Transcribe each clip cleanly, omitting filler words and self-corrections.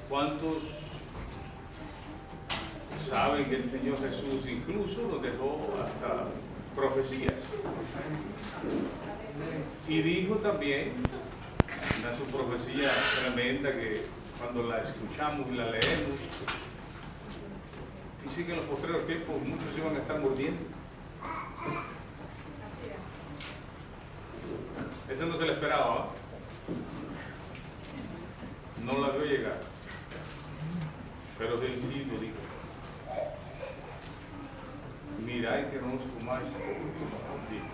¿Cuántos saben que el Señor Jesús incluso nos dejó hasta profecías? Y dijo también una su profecía tremenda que cuando la escuchamos y la leemos, dice que en los postreros tiempos muchos iban a estar muriendo. Eso no se le esperaba, ¿eh? No la vio llegar, pero él sí lo dijo. Mirad que no os comáis contigo.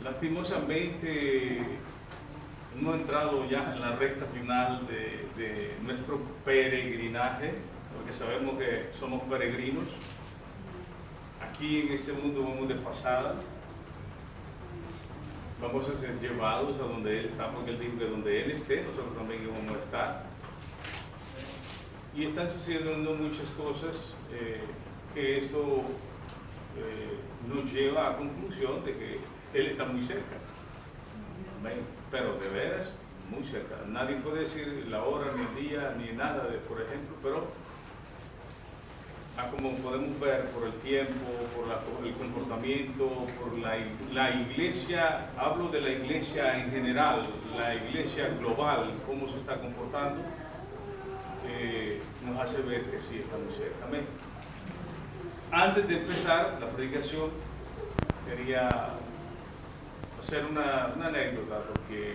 Lastimosamente hemos entrado ya en la recta final de nuestro peregrinaje, porque sabemos que somos peregrinos. Aquí en este mundo vamos de pasada, vamos a ser llevados a donde Él está, porque Él dijo que donde Él esté, nosotros también vamos a estar. Y están sucediendo muchas cosas que esto nos lleva a la conclusión de que Él está muy cerca. Amén. Pero de veras, muy cerca. Nadie puede decir la hora, ni el día, ni nada, por ejemplo, pero como podemos ver por el tiempo, por el comportamiento, por la iglesia, hablo de la iglesia en general, la iglesia global, cómo se está comportando, nos hace ver que sí está muy cerca. Amén. Antes de empezar la predicación, quería hacer una anécdota, porque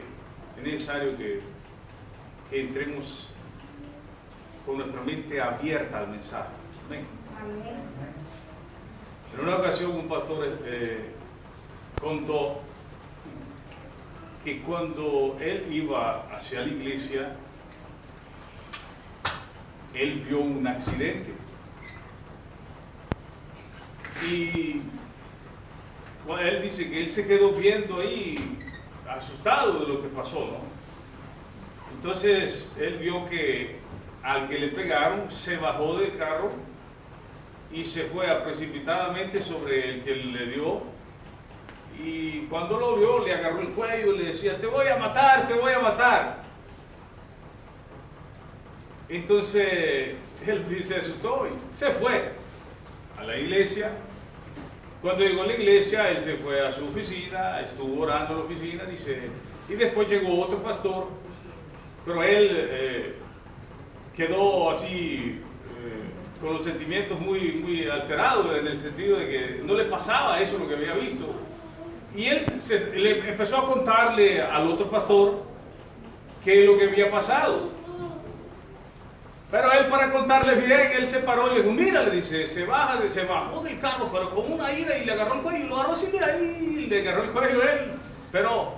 es necesario que entremos con nuestra mente abierta al mensaje. Amén. En una ocasión un pastor contó que cuando él iba hacia la iglesia, él vio un accidente. Y bueno, él dice que él se quedó viendo ahí, asustado de lo que pasó, ¿no? Entonces él vio que al que le pegaron se bajó del carro y se fue precipitadamente sobre el que le dio, y cuando lo vio le agarró el cuello y le decía: te voy a matar, te voy a matar. Entonces él se asustó y se fue a la iglesia. Cuando llegó a la iglesia, él se fue a su oficina, estuvo orando en la oficina, dice, y después llegó otro pastor, pero él quedó así con los sentimientos muy alterados, en el sentido de que no le pasaba eso lo que había visto. Y él le empezó a contarle al otro pastor qué es lo que había pasado. Pero él, para contarle bien, él se paró y le dijo: mira, le dice, se bajó del carro, pero con una ira, y le agarró el cuello, y lo agarró así, mira, ahí le agarró el cuello él. Pero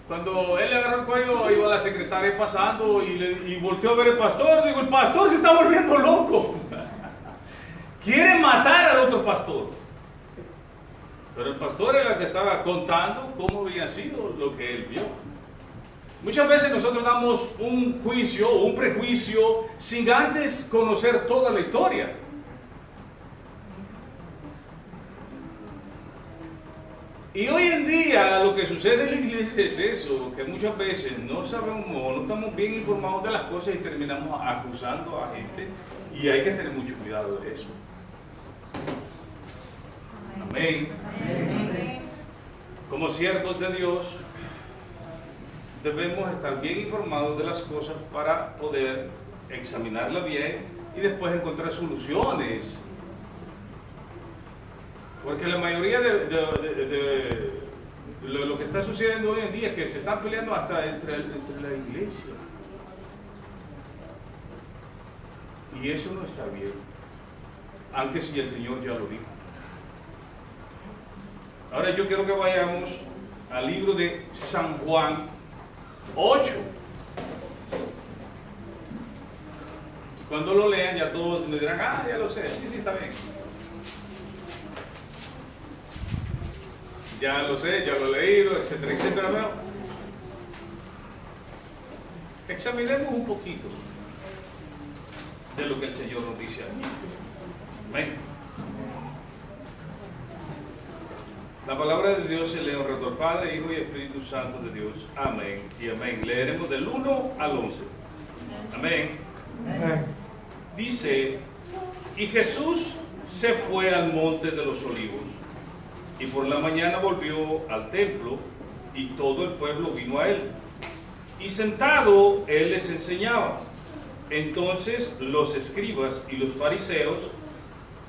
cuando él le agarró el cuello, iba la secretaria pasando y volteó a ver al pastor. Digo: el pastor se está volviendo loco. Quiere matar al otro pastor. Pero el pastor era el que estaba contando cómo había sido lo que él vio. Muchas veces nosotros damos un juicio o un prejuicio sin antes conocer toda la historia. Y hoy en día lo que sucede en la iglesia es eso, que muchas veces no sabemos, no estamos bien informados de las cosas y terminamos acusando a gente, y hay que tener mucho cuidado de eso. Amén. Amén. Como siervos de Dios, debemos estar bien informados de las cosas para poder examinarla bien y después encontrar soluciones. Porque la mayoría de lo que está sucediendo hoy en día es que se están peleando hasta entre la iglesia. Y eso no está bien, aunque si el Señor ya lo dijo. Ahora yo quiero que vayamos al libro de San Juan 8. Cuando lo lean ya todos me dirán: ah, ya lo sé, sí, está bien. Ya lo sé, ya lo he leído, etcétera, etcétera. Pero examinemos un poquito de lo que el Señor nos dice aquí. Amén. La palabra de Dios se lee en nombre del Padre, Hijo y Espíritu Santo de Dios. Amén y amén. Leeremos del 1 al 11. Amén. Amén. Dice, y Jesús se fue al monte de los olivos, y por la mañana volvió al templo, y todo el pueblo vino a él. Y sentado él les enseñaba. Entonces los escribas y los fariseos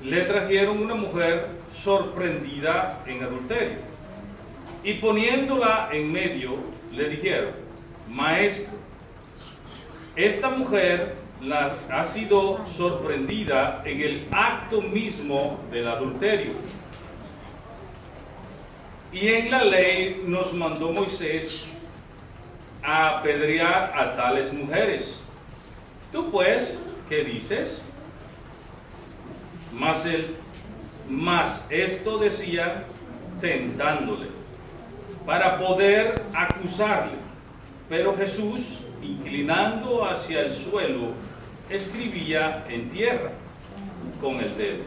le trajeron una mujer sorprendida en adulterio, y poniéndola en medio le dijeron: Maestro, esta mujer ha sido sorprendida en el acto mismo del adulterio, y en la ley nos mandó Moisés a apedrear a tales mujeres. Tú pues, ¿qué dices? Mas esto decía tentándole, para poder acusarle. Pero Jesús, inclinando hacia el suelo, escribía en tierra con el dedo.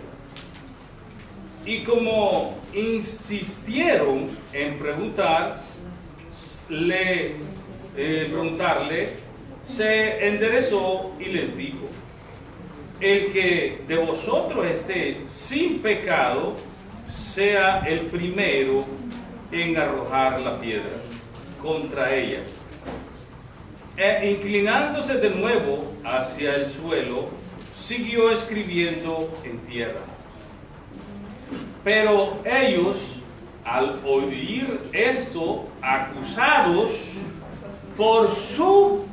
Y como insistieron en preguntarle, se enderezó y les dijo: el que de vosotros esté sin pecado, sea el primero en arrojar la piedra contra ella. E inclinándose de nuevo hacia el suelo, siguió escribiendo en tierra. Pero ellos, al oír esto, acusados por su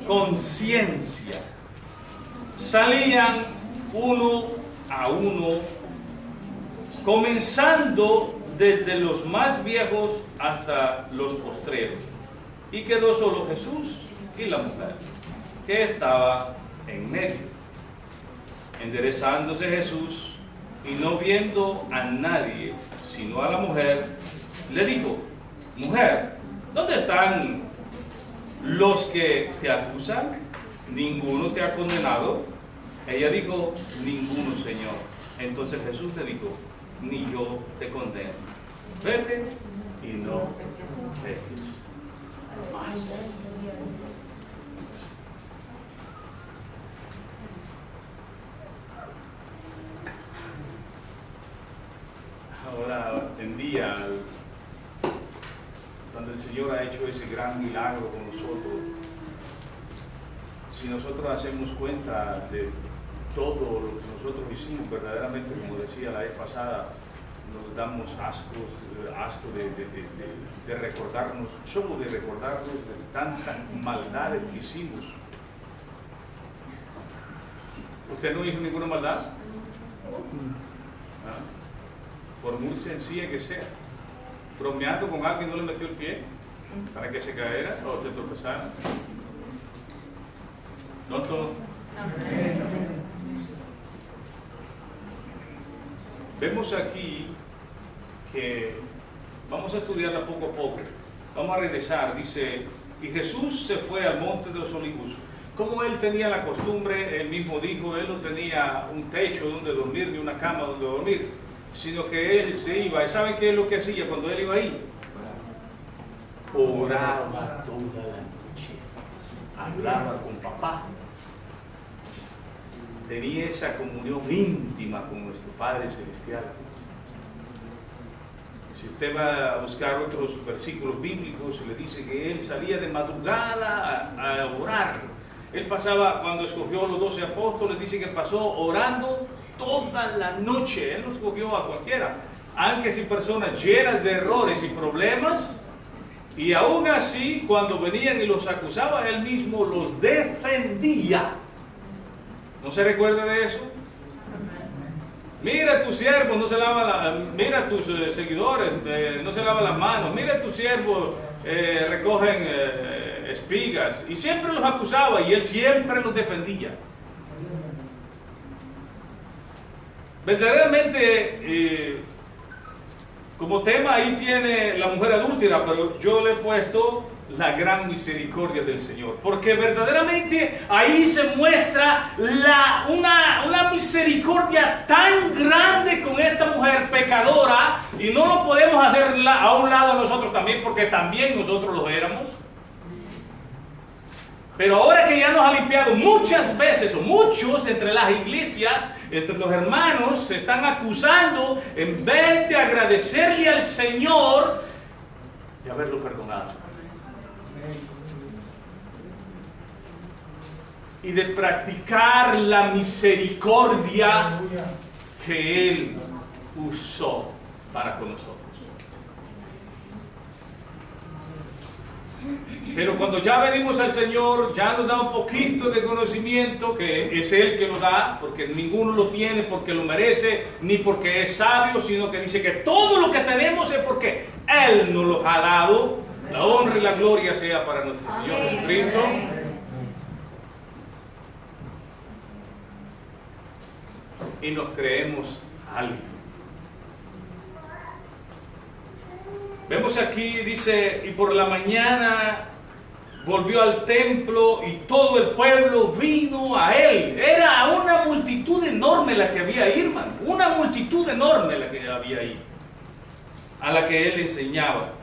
conciencia, salían uno a uno, comenzando desde los más viejos hasta los postreros. Y quedó solo Jesús y la mujer, que estaba en medio. Enderezándose Jesús, y no viendo a nadie sino a la mujer, le dijo: Mujer, ¿dónde están los que te acusan? ¿Ninguno te ha condenado? Ella dijo: ninguno, Señor. Entonces Jesús le dijo: ni yo te condeno. Vete y no peques más. Ahora entendía cuando el Señor ha hecho ese gran milagro con nosotros. Si nosotros hacemos cuenta de todo lo que nosotros hicimos, verdaderamente, como decía la vez pasada, nos damos asco de recordarnos, solo de recordarnos de tantas maldades que hicimos. ¿Usted no hizo ninguna maldad? ¿Ah? Por muy sencilla que sea. Bromeando con alguien, no le metió el pie para que se caera o se tropezara. No todo. Vemos aquí que vamos a estudiarla poco a poco. Vamos a regresar. Dice: y Jesús se fue al monte de los olivos. Como él tenía la costumbre, él mismo dijo, él no tenía un techo donde dormir ni una cama donde dormir, sino que él se iba. ¿Y saben qué es lo que hacía cuando él iba ahí? Oraba toda la noche, hablaba con papá, tenía esa comunión íntima con nuestro Padre Celestial. Si usted va a buscar otros versículos bíblicos, le dice que él salía de madrugada a orar. Él pasaba, cuando escogió a los 12 apóstoles, dice que pasó orando toda la noche. Él no escogió a cualquiera, aunque si personas llenas de errores y problemas, y aún así, cuando venían y los acusaban, él mismo los defendía. ¿No se recuerda de eso? Mira a tu siervo, no se lava mira a tus seguidores, no se lava las manos. Mira a tu siervo, recogen espigas. Y siempre los acusaba y él siempre los defendía. Verdaderamente, como tema ahí tiene la mujer adúltera, pero yo le he puesto la gran misericordia del Señor, porque verdaderamente ahí se muestra una una misericordia tan grande con esta mujer pecadora y no lo podemos hacer a un lado nosotros también, porque también nosotros lo éramos. Pero ahora que ya nos ha limpiado muchas veces, o muchos entre las iglesias, entre los hermanos, se están acusando en vez de agradecerle al Señor y haberlo perdonado. Y de practicar la misericordia que Él usó para con nosotros. Pero cuando ya venimos al Señor, ya nos da un poquito de conocimiento, que es Él que lo da, porque ninguno lo tiene porque lo merece, ni porque es sabio, sino que dice que todo lo que tenemos es porque Él nos lo ha dado. La honra y la gloria sea para nuestro Señor Jesucristo. Y nos creemos algo. Vemos aquí, dice, y por la mañana volvió al templo y todo el pueblo vino a él. Era una multitud enorme la que había ahí, hermano. Una multitud enorme la que había ahí, a la que él enseñaba.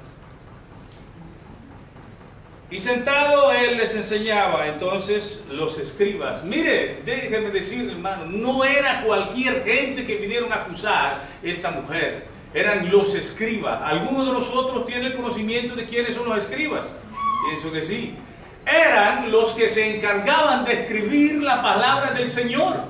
Y sentado él les enseñaba. Entonces los escribas, mire, déjeme decir, hermano, no era cualquier gente que vinieron a acusar a esta mujer. Eran los escribas. ¿Alguno de nosotros tiene el conocimiento de quiénes son los escribas? Pienso que sí. Eran los que se encargaban de escribir la palabra del Señor.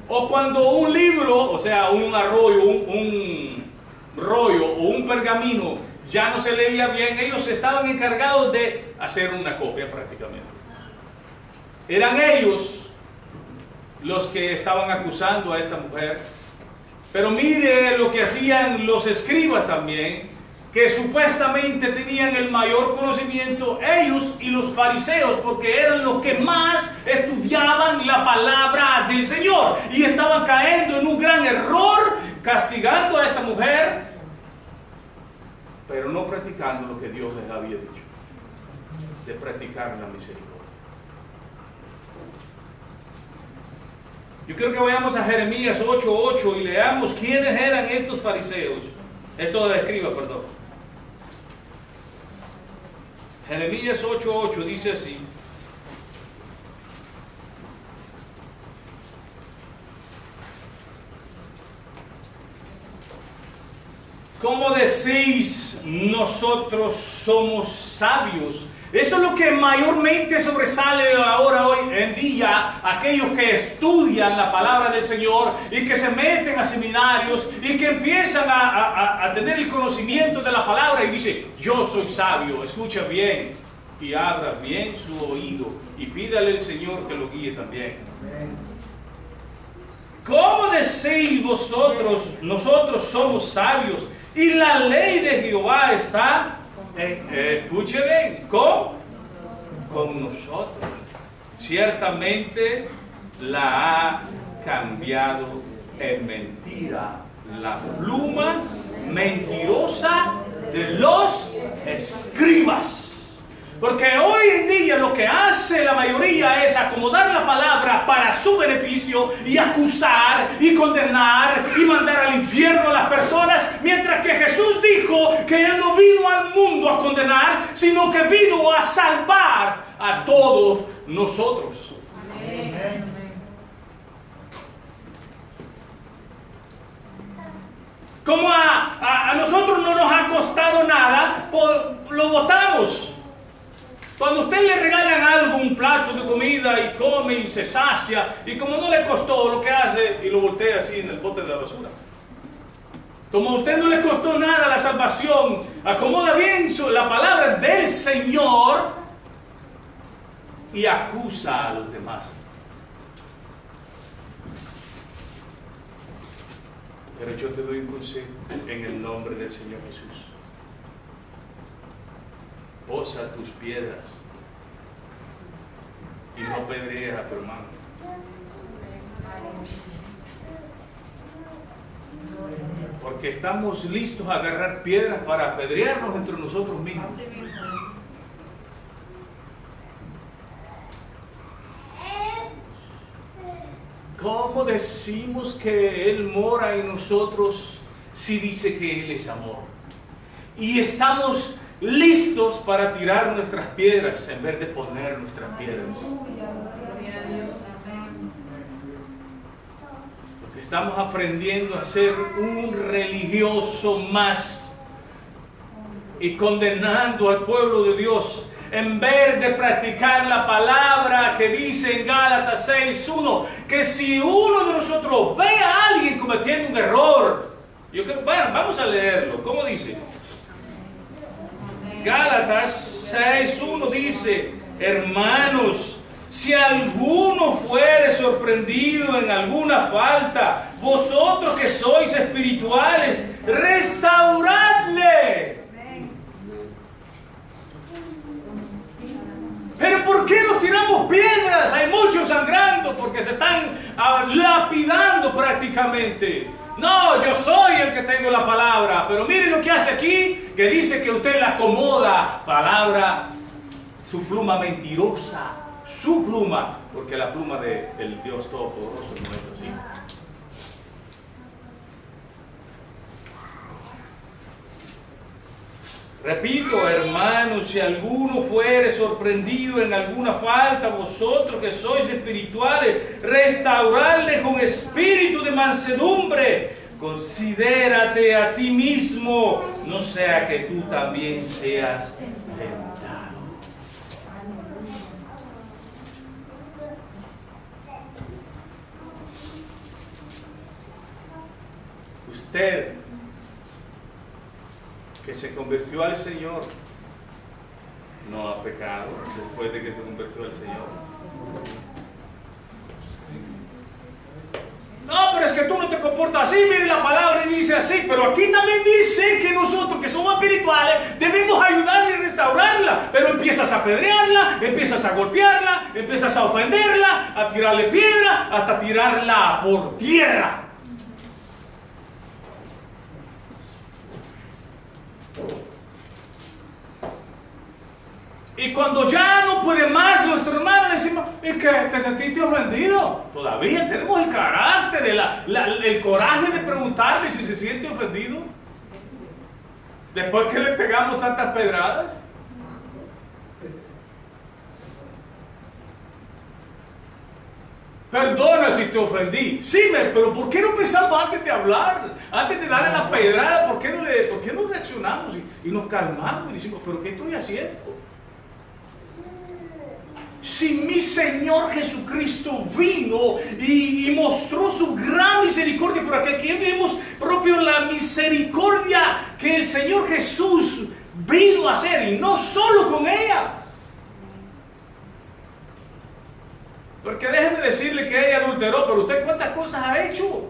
O cuando un libro, o sea, un arroyo, un rollo o un pergamino ya no se leía bien, ellos estaban encargados de hacer una copia prácticamente. Eran ellos los que estaban acusando a esta mujer. Pero mire lo que hacían los escribas también, que supuestamente tenían el mayor conocimiento, ellos y los fariseos, porque eran los que más estudiaban la palabra del Señor. Y estaban cayendo en un gran error, castigando a esta mujer, pero no practicando lo que Dios les había dicho, de practicar la misericordia. Yo quiero que vayamos a Jeremías 8:8 y leamos quiénes eran estos fariseos, estos escribas, perdón. Jeremías 8:8 dice así: ¿cómo decís nosotros somos sabios? Eso es lo que mayormente sobresale ahora, hoy en día, aquellos que estudian la palabra del Señor y que se meten a seminarios y que empiezan a tener el conocimiento de la palabra y dicen, yo soy sabio, escucha bien y abra bien su oído y pídale al Señor que lo guíe también. ¿Cómo decís vosotros, nosotros somos sabios y la ley de Jehová está... escuche bien, con nosotros? Ciertamente la ha cambiado en mentira la pluma mentirosa de los escribas. Porque hoy en día lo que hace la mayoría es acomodar la palabra para su beneficio y acusar y condenar y mandar al infierno a las personas, mientras que Jesús dijo que Él no vino al mundo a condenar, sino que vino a salvar a todos nosotros. Amén. Como a nosotros no nos ha costado nada, lo botamos. Cuando a usted le regalan algo, un plato de comida y come y se sacia, y como no le costó, lo que hace y lo voltea así en el bote de la basura. Como a usted no le costó nada la salvación, acomoda bien la palabra del Señor y acusa a los demás. Pero yo te doy un consejo en el nombre del Señor Jesús. Posa tus piedras y no pedrees a tu hermano. Porque estamos listos a agarrar piedras para apedrearnos entre nosotros mismos. ¿Cómo decimos que Él mora en nosotros si dice que Él es amor? Y estamos listos para tirar nuestras piedras en vez de poner nuestras piedras. Porque estamos aprendiendo a ser un religioso más y condenando al pueblo de Dios en vez de practicar la palabra que dice en Gálatas 6:1, que si uno de nosotros ve a alguien cometiendo un error, bueno, vamos a leerlo. ¿Cómo dice? Gálatas 6:1 dice: hermanos, si alguno fuere sorprendido en alguna falta, vosotros que sois espirituales, restauradle. Pero ¿por qué nos tiramos piedras? Hay muchos sangrando porque se están lapidando prácticamente. No, yo soy el que tengo la palabra. Pero miren lo que hace aquí, que dice que usted la acomoda. Palabra, su pluma mentirosa. Su pluma, porque la pluma del Dios Todopoderoso no es así. Repito, hermanos, si alguno fuere sorprendido en alguna falta, vosotros que sois espirituales, restaurarle con espíritu de mansedumbre. Considérate a ti mismo, no sea que tú también seas tentado. Usted que se convirtió al Señor, no ha pecado después de que se convirtió al Señor. No, pero es que tú no te comportas así. Mire, la palabra dice así, pero aquí también dice que nosotros que somos espirituales debemos ayudarla y restaurarla. Pero empiezas a apedrearla, empiezas a golpearla, empiezas a ofenderla, a tirarle piedra, hasta tirarla por tierra. Y cuando ya no puede más nuestro hermano, le decimos: ¿y qué? ¿Te sentiste ofendido? Todavía tenemos el carácter, el coraje de preguntarle si se siente ofendido. Después que le pegamos tantas pedradas. Perdona si te ofendí. Sí, pero ¿por qué no pensamos antes de hablar? Antes de darle la pedrada, ¿por qué no reaccionamos y nos calmamos y decimos: ¿pero qué estoy haciendo? Si mi Señor Jesucristo vino y mostró su gran misericordia por aquel, que vemos propio la misericordia que el Señor Jesús vino a hacer, y no solo con ella. Porque déjeme decirle que ella adulteró, pero usted cuántas cosas ha hecho.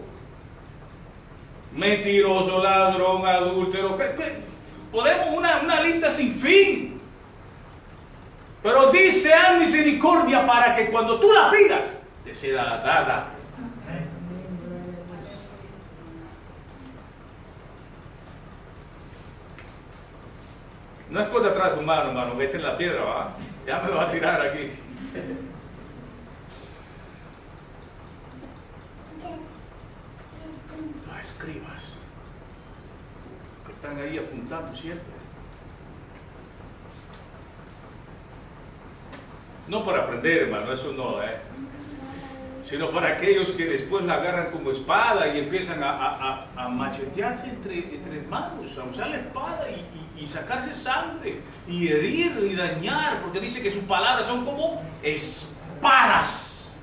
Mentiroso, ladrón, adúltero. Podemos una lista sin fin. Pero dice: haz misericordia para que cuando tú la pidas, te sea dada. No es cosa atrás humano, hermano, vete en la piedra, ¿va? Ya me va a tirar aquí. Los escribas que están ahí apuntando siempre. No para aprender, hermano, eso no, sino para aquellos que después la agarran como espada y empiezan a machetearse entre hermanos, a usar la espada y sacarse sangre y herir y dañar, porque dice que sus palabras son como espadas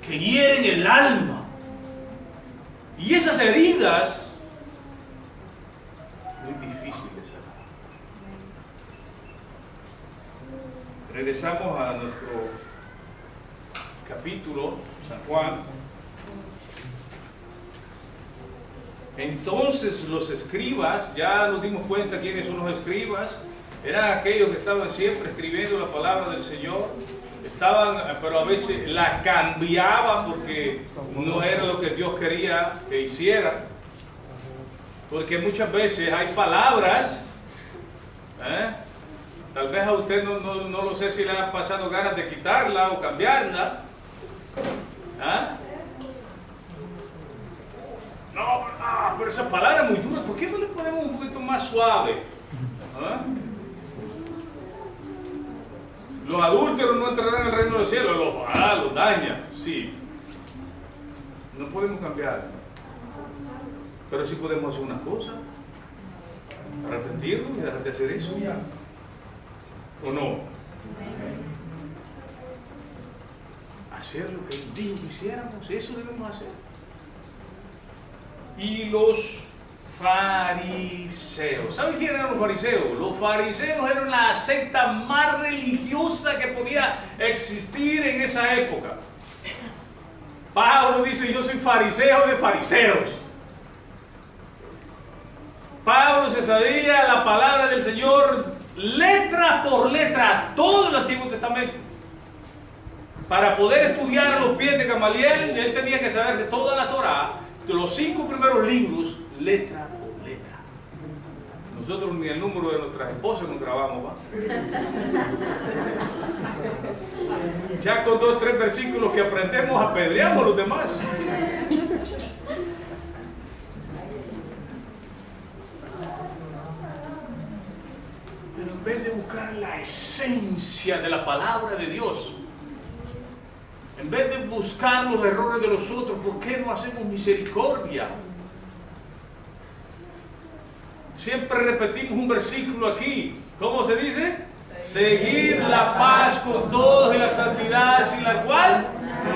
que hieren el alma. Y esas heridas, muy difíciles. Regresamos a nuestro capítulo, San Juan. Entonces los escribas, ya nos dimos cuenta quiénes son los escribas, eran aquellos que estaban siempre escribiendo la palabra del Señor, pero a veces la cambiaban porque no era lo que Dios quería que hiciera, porque muchas veces hay palabras, tal vez a usted no lo sé si le han pasado ganas de quitarla o cambiarla, pero esa palabra es muy dura, ¿por qué no le ponemos un poquito más suave? ¿Ah? Los adúlteros no entrarán en el reino del cielo, los daña, sí. No podemos cambiar, pero sí podemos hacer una cosa, arrepentirnos y dejar de hacer eso, ¿o no? Hacer lo que Él dijo que hiciéramos, eso debemos hacer. Y los fariseos, ¿saben quién eran los fariseos? Los fariseos eran la secta más religiosa que podía existir en esa época. Pablo dice: yo soy fariseo de fariseos. Pablo se sabía la palabra del Señor letra por letra, todo el Antiguo Testamento. Para poder estudiar a los pies de Gamaliel, él tenía que saberse toda la Torá, de los 5 primeros libros, letra por letra. Nosotros ni el número de nuestras esposas nos grabamos, ¿va? Ya con 2 o 3 versículos que aprendemos, apedreamos a los demás. Pero en vez de buscar la esencia de la palabra de Dios, en vez de buscar los errores de los otros, ¿por qué no hacemos misericordia? Siempre repetimos un versículo aquí. ¿Cómo se dice? Seguir la paz con todos y la santidad, sin la cual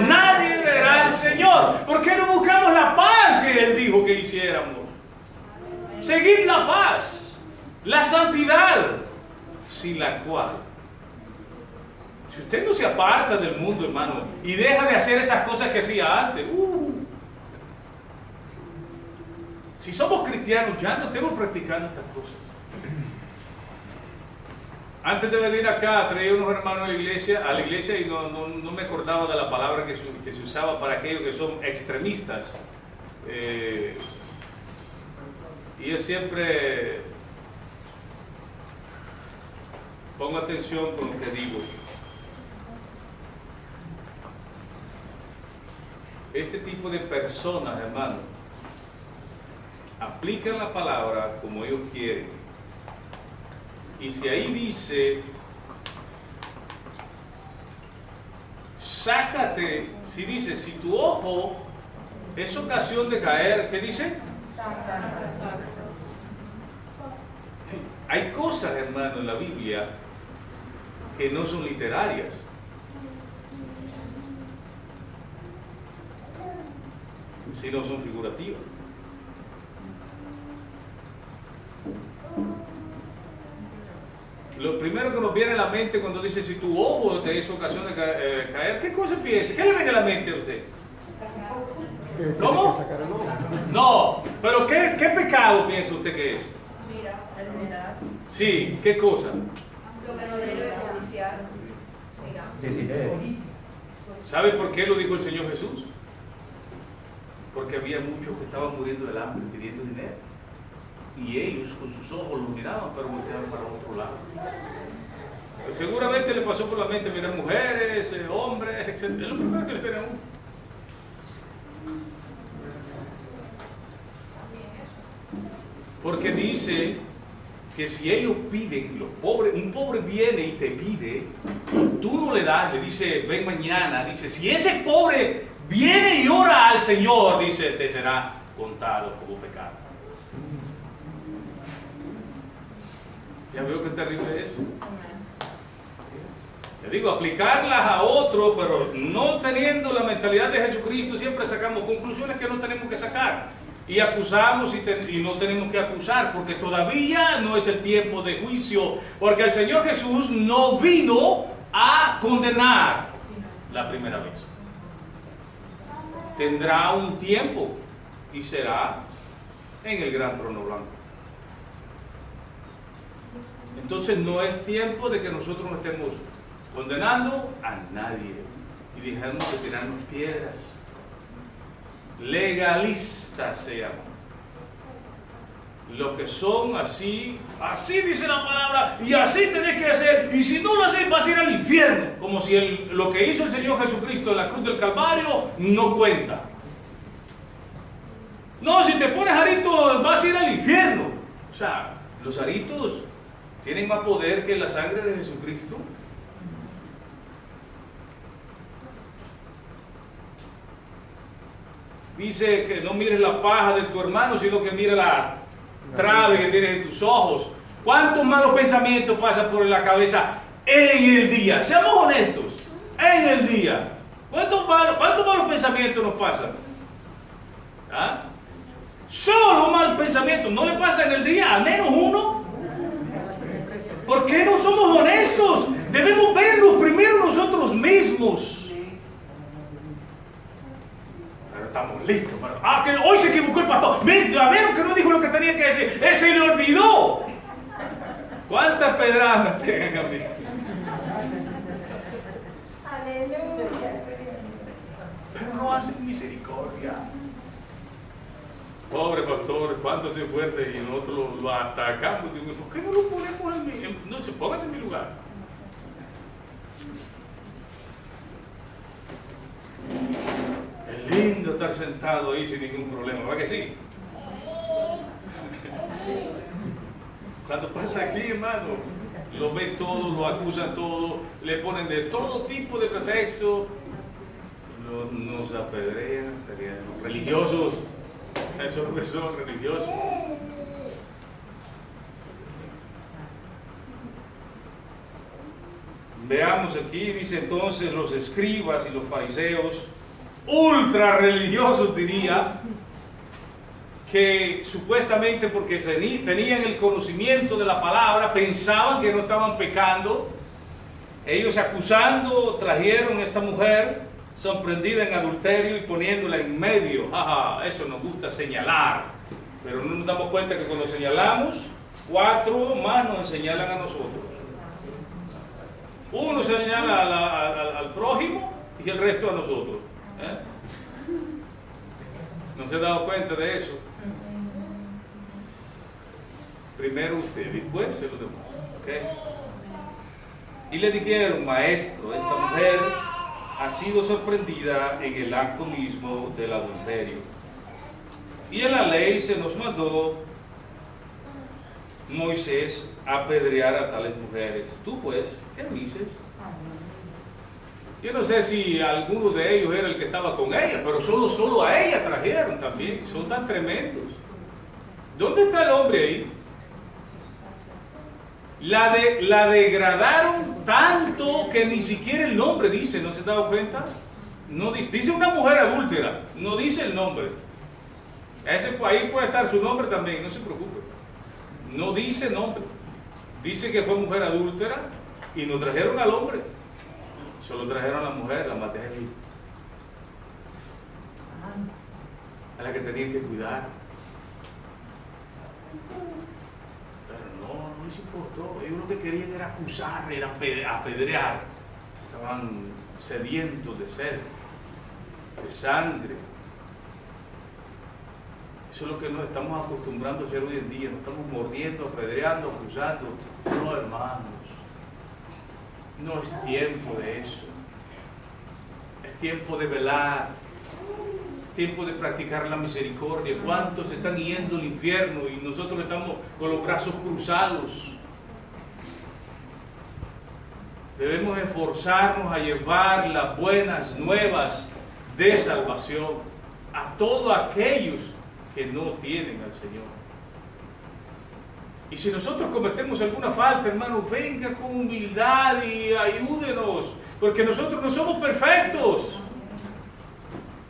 nadie verá al Señor. ¿Por qué no buscamos la paz que Él dijo que hiciéramos? Seguir la paz, la santidad, sin la cual, si usted no se aparta del mundo, hermano, y deja de hacer esas cosas que hacía antes, si somos cristianos, ya no estemos practicando estas cosas. Antes de venir acá, traía unos hermanos a la iglesia y no me acordaba de la palabra que se usaba para aquellos que son extremistas. Y es siempre, pongo atención con lo que digo. Este tipo de personas, hermano, aplican la palabra como ellos quieren. Y si ahí dice, sácate, si dice, si tu ojo es ocasión de caer, ¿qué dice? Hay cosas, hermano, en la Biblia que no son literarias. Sino son figurativas. Lo primero que nos viene a la mente cuando dice si tu ojo te es ocasión de caer, ¿qué cosa piensa? ¿Qué le viene a la mente a usted? ¿Cómo? No, pero ¿qué pecado piensa usted que es? Mirar. Sí, ¿qué cosa? Lo que no debe codiciar. ¿Sabe por qué lo dijo el Señor Jesús? Porque había muchos que estaban muriendo del hambre pidiendo dinero. Y ellos con sus ojos los miraban, pero volteaban para otro lado. Pues seguramente le pasó por la mente mirar mujeres, hombres, etc. Es lo primero que le viene a uno. Porque dice que si ellos piden, los pobres, un pobre viene y te pide, tú no le das, le dice, ven mañana, dice, si ese pobre viene y ora al Señor, dice, te será contado como pecado. Ya veo que terrible es. Le digo, aplicarlas a otro, pero no teniendo la mentalidad de Jesucristo, siempre sacamos conclusiones que no tenemos que sacar. Y acusamos y no tenemos que acusar, porque todavía no es el tiempo de juicio, porque el Señor Jesús no vino a condenar la primera vez. Tendrá un tiempo y será en el gran trono blanco. Entonces no es tiempo de que nosotros no estemos condenando a nadie y dejemos de tirarnos piedras. Legalistas se llaman. Los que son así dice la palabra, y así tenés que hacer, y si no lo haces vas a ir al infierno, como si lo que hizo el Señor Jesucristo en la cruz del Calvario no cuenta. No, si te pones arito vas a ir al infierno. O sea, los aritos tienen más poder que la sangre de Jesucristo. Dice que no mires la paja de tu hermano, sino que mire la trave que tienes en tus ojos. ¿Cuántos malos pensamientos pasan por la cabeza en el día? Seamos honestos, en el día. ¿Cuántos malos pensamientos nos pasan? ¿Ah? Solo mal pensamiento. ¿No le pasa en el día al menos uno? ¿Por qué no somos honestos? Debemos vernos primero nosotros mismos. Pero estamos listos. Que hoy se equivocó el pastor. A ver que no dijo lo que tenía que decir. ¡Él se le olvidó! ¿Cuántas pedradas me pegan a mí? Pero no hacen misericordia. Pobre pastor, cuánto se esfuerza y nosotros lo atacamos. Digo, ¿por qué no lo ponemos en mi? No se pongas en mi lugar. Es lindo estar sentado ahí sin ningún problema, ¿verdad que sí? Cuando pasa aquí, hermano, lo ven todo, lo acusan todo, le ponen de todo tipo de pretextos, nos apedrean, los religiosos. Esos que son religiosos. Veamos aquí, dice entonces los escribas y los fariseos, ultra religiosos diría, que supuestamente porque tenían el conocimiento de la palabra, pensaban que no estaban pecando. Ellos acusando, trajeron a esta mujer sorprendida en adulterio y poniéndola en medio. Eso nos gusta señalar, pero no nos damos cuenta que cuando señalamos, 4 más nos señalan a nosotros. Uno señala al prójimo y el resto a nosotros. ¿No se ha dado cuenta de eso? Primero usted y después los demás. ¿Okay? Y le dijeron, maestro, esta mujer ha sido sorprendida en el acto mismo del adulterio. Y en la ley se nos mandó Moisés apedrear a tales mujeres. Tú pues, ¿qué dices? Yo no sé si alguno de ellos era el que estaba con ella, pero solo a ella trajeron también. Son tan tremendos. ¿Dónde está el hombre ahí? La degradaron tanto que ni siquiera el nombre dice, ¿no se ha dado cuenta? No dice una mujer adúltera, no dice el nombre. Ahí puede estar su nombre también, no se preocupe. No dice nombre. Dice que fue mujer adúltera y no trajeron al hombre. Solo trajeron a la mujer, la más débil. A la que tenían que cuidar. No les importó. Ellos lo que querían era acusar, era apedrear. Estaban sedientos de sed, de sangre. Eso es lo que nos estamos acostumbrando a hacer hoy en día. Nos estamos mordiendo, apedreando, acusando. No, hermanos. No es tiempo de eso. Es tiempo de velar. Es tiempo de practicar la misericordia. ¿Cuántos están yendo al infierno y nosotros estamos con los brazos cruzados? Debemos esforzarnos a llevar las buenas nuevas de salvación a todos aquellos que no tienen al Señor. Y si nosotros cometemos alguna falta, hermano, venga con humildad y ayúdenos, porque nosotros no somos perfectos.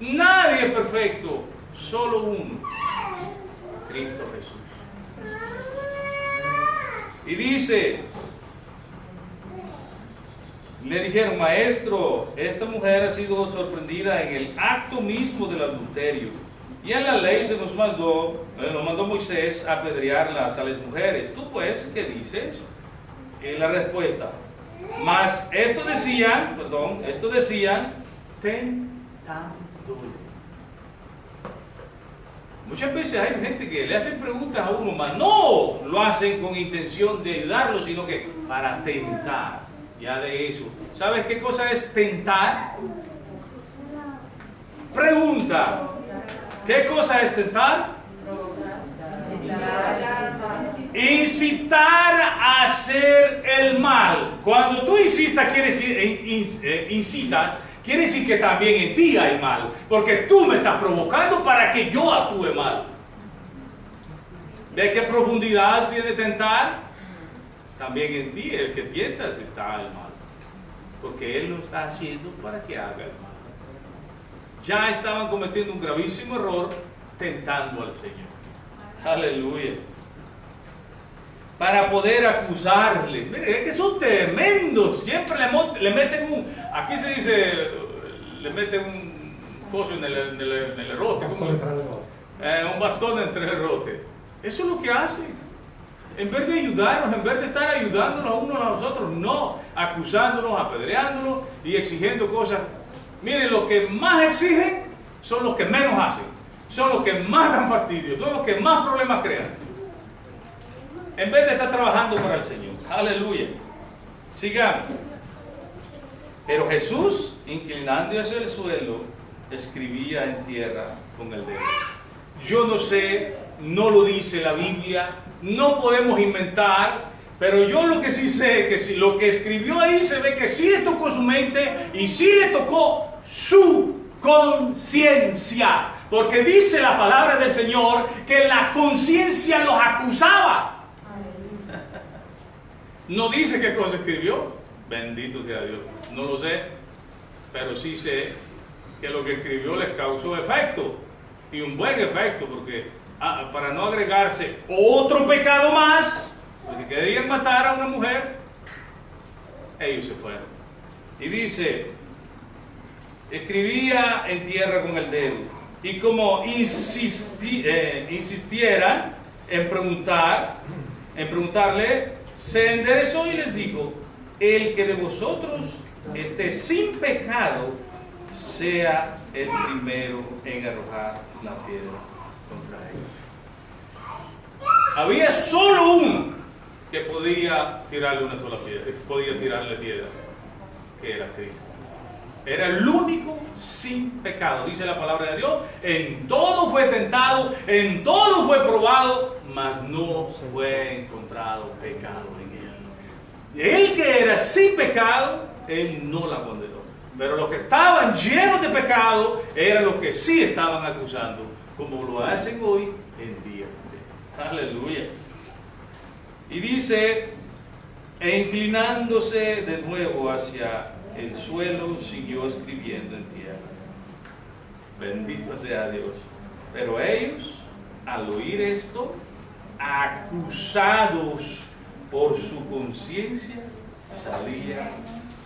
Nadie es perfecto, solo uno, Cristo Jesús. Y dice, le dijeron, maestro, esta mujer ha sido sorprendida en el acto mismo del adulterio. Y en la ley se nos mandó Moisés a apedrearla a tales mujeres. Tú pues, ¿qué dices? La respuesta. Mas esto decían, tentándole. Muchas veces hay gente que le hacen preguntas a uno, mas no lo hacen con intención de ayudarlo, sino que para tentar. Ya de eso. ¿Sabes qué cosa es tentar? Pregunta. ¿Qué cosa es tentar? Incitar a hacer el mal. Cuando tú incitas, quiere decir que también en ti hay mal, porque tú me estás provocando para que yo actúe mal. ¿De qué profundidad tiene tentar? También en ti, el que tientas, está el mal, porque Él lo está haciendo para que haga el mal. Ya estaban cometiendo un gravísimo error tentando al Señor. Aleluya. Para poder acusarle. Mire, es que son tremendos. Siempre le meten aquí se dice, le meten un coso en el errote. Un bastón entre el errote. Eso es lo que hacen. En vez de ayudarnos, en vez de estar ayudándonos a unos a los otros, no, acusándonos, apedreándonos y exigiendo cosas. Miren, los que más exigen son los que menos hacen. Son los que más dan fastidio, son los que más problemas crean. En vez de estar trabajando para el Señor. Aleluya. Sigamos. Pero Jesús, inclinándose hacia el suelo, escribía en tierra con el dedo. Yo no sé, no lo dice la Biblia, no podemos inventar, pero yo lo que sí sé, que si lo que escribió ahí se ve que sí le tocó su mente y sí le tocó su conciencia. Porque dice la palabra del Señor que la conciencia los acusaba. No dice qué cosa escribió, bendito sea Dios, no lo sé, pero sí sé que lo que escribió les causó efecto, y un buen efecto, porque para no agregarse otro pecado más, porque querían matar a una mujer, ellos se fueron. Y dice, escribía en tierra con el dedo, y como insistieran en preguntarle, se enderezó y les dijo, el que de vosotros esté sin pecado, sea el primero en arrojar la piedra contra ellos. Había solo uno que podía tirarle una sola piedra, que podía tirarle piedra, que era Cristo. Era el único sin pecado, dice la palabra de Dios. En todo fue tentado, en todo fue probado, mas no fue encontrado pecado en él. Él que era sin pecado, él no la condenó. Pero los que estaban llenos de pecado eran los que sí estaban acusando, como lo hacen hoy en día. Aleluya. Y dice, e inclinándose de nuevo hacia el suelo, siguió escribiendo en tierra. Bendito sea Dios. Pero ellos, al oír esto, acusados por su conciencia, salían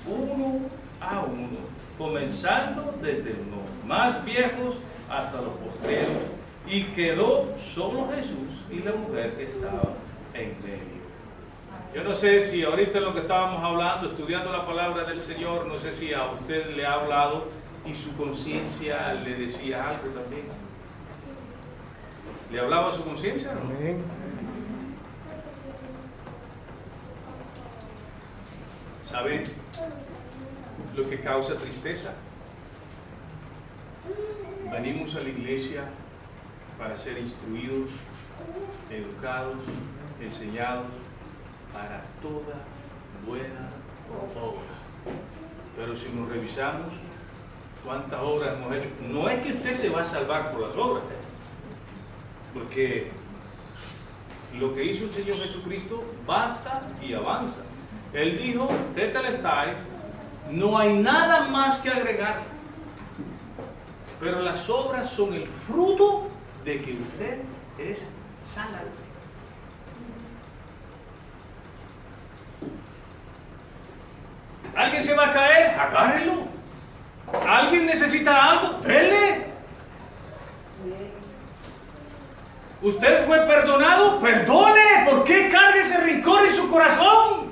uno a uno, comenzando desde los más viejos hasta los postreros, y quedó solo Jesús y la mujer que estaba en medio. Yo no sé si ahorita en lo que estábamos hablando, estudiando la palabra del Señor, no sé si a usted le ha hablado y su conciencia le decía algo también. ¿Le hablaba su conciencia? ¿No? ¿Saben lo que causa tristeza? Venimos a la iglesia para ser instruidos, educados, enseñados para toda buena obra. Pero si nos revisamos, ¿cuántas obras hemos hecho? No es que usted se va a salvar por las obras, porque lo que hizo el Señor Jesucristo basta y avanza. Él dijo, tetelestai, no hay nada más que agregar. Pero las obras son el fruto de que usted es salvo. ¿Alguien se va a caer? Agárrelo. ¿Alguien necesita algo? Dele. ¿Usted fue perdonado? Perdone. ¿Por qué carga ese rencor en su corazón?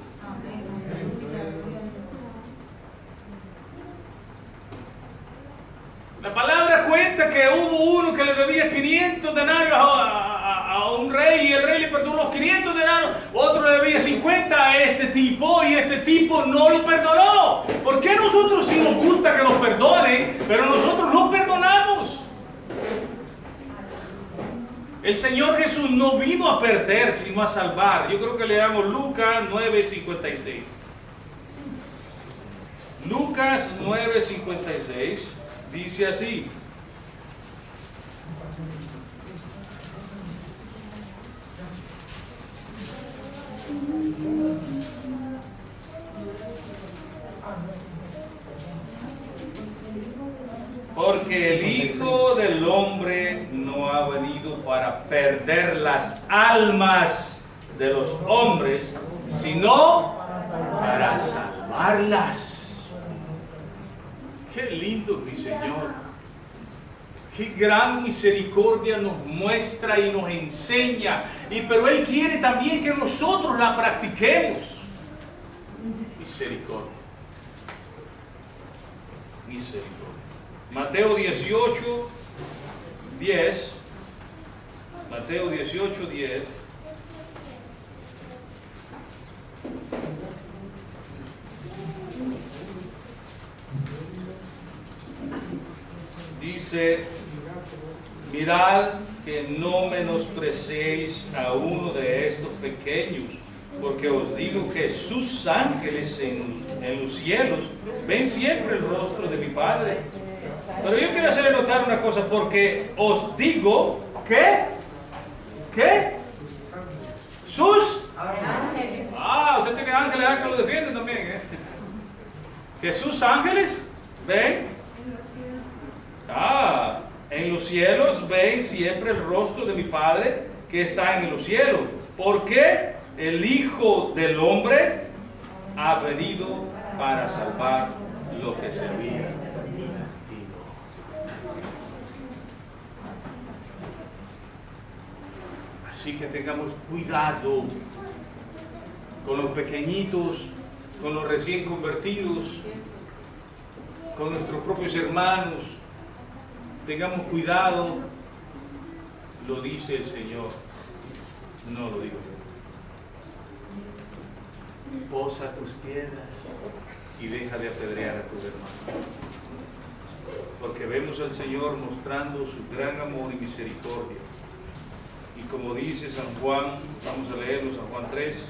La palabra cuenta que hubo uno que le debía 500 denarios a un rey, y el rey le perdonó los 500 denarios. Otro le debía 50 a este tipo, y este tipo no lo perdonó. ¿Por qué nosotros sí nos gusta que nos perdonen, pero nosotros no perdonamos? El Señor Jesús no vino a perder, sino a salvar. Yo creo que leamos Lucas 9:56. Lucas 9:56 dice así. Porque el Hijo del Hombre no ha venido para perder las almas de los hombres, sino para salvarlas. Qué lindo mi Señor. Qué gran misericordia nos muestra y nos enseña. Pero Él quiere también que nosotros la practiquemos. Misericordia. Misericordia. Mateo 18:10. Mateo 18:10. Dice: mirad que no menospreciéis a uno de estos pequeños, porque os digo que sus ángeles en los cielos ven siempre el rostro de mi Padre. Pero yo quiero hacerle notar una cosa, porque os digo que sus ángeles. Usted tiene ángeles que lo defienden también, que sus ángeles ven en los cielos ven siempre el rostro de mi Padre que está en los cielos, porque el Hijo del Hombre ha venido para salvar lo que se había perdido. Así que tengamos cuidado con los pequeñitos, con los recién convertidos, con nuestros propios hermanos. Tengamos cuidado, lo dice el Señor, no lo digo yo. Posa tus piedras y deja de apedrear a tus hermanos. Porque vemos al Señor mostrando su gran amor y misericordia. Y como dice San Juan, vamos a leerlo, San Juan 3.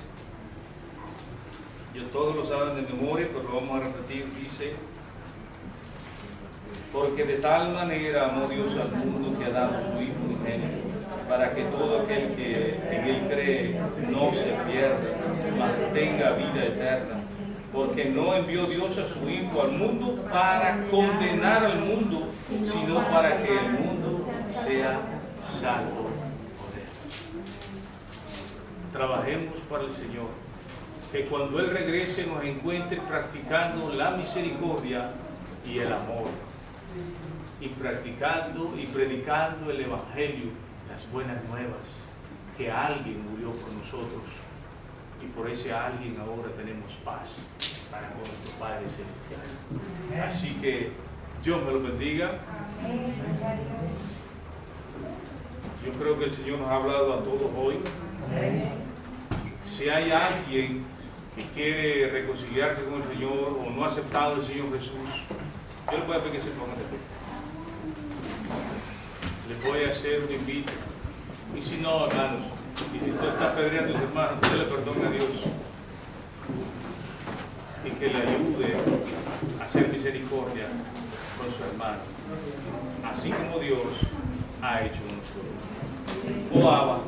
Yo todos lo saben de memoria, pero lo vamos a repetir. Dice: porque de tal manera amó Dios al mundo que ha dado su Hijo unigénito, para que todo aquel que en Él cree no se pierda, mas tenga vida eterna. Porque no envió Dios a su Hijo al mundo para condenar al mundo, sino para que el mundo sea salvo por Él. Trabajemos para el Señor, que cuando Él regrese nos encuentre practicando la misericordia y el amor, y practicando y predicando el Evangelio, las buenas nuevas, que alguien murió por nosotros, y por ese alguien ahora tenemos paz para con nuestro Padre Celestial. Así que Dios me lo bendiga. Yo creo que el Señor nos ha hablado a todos hoy. Si hay alguien que quiere reconciliarse con el Señor o no ha aceptado al Señor Jesús, yo les voy a pedir que se pongan de pie. Les voy a hacer un invito. Y si no, hermanos, y si usted está apedreando a sus hermanos, usted le perdone a Dios y que le ayude a hacer misericordia con su hermano, así como Dios ha hecho con nosotros. Oh, Abba.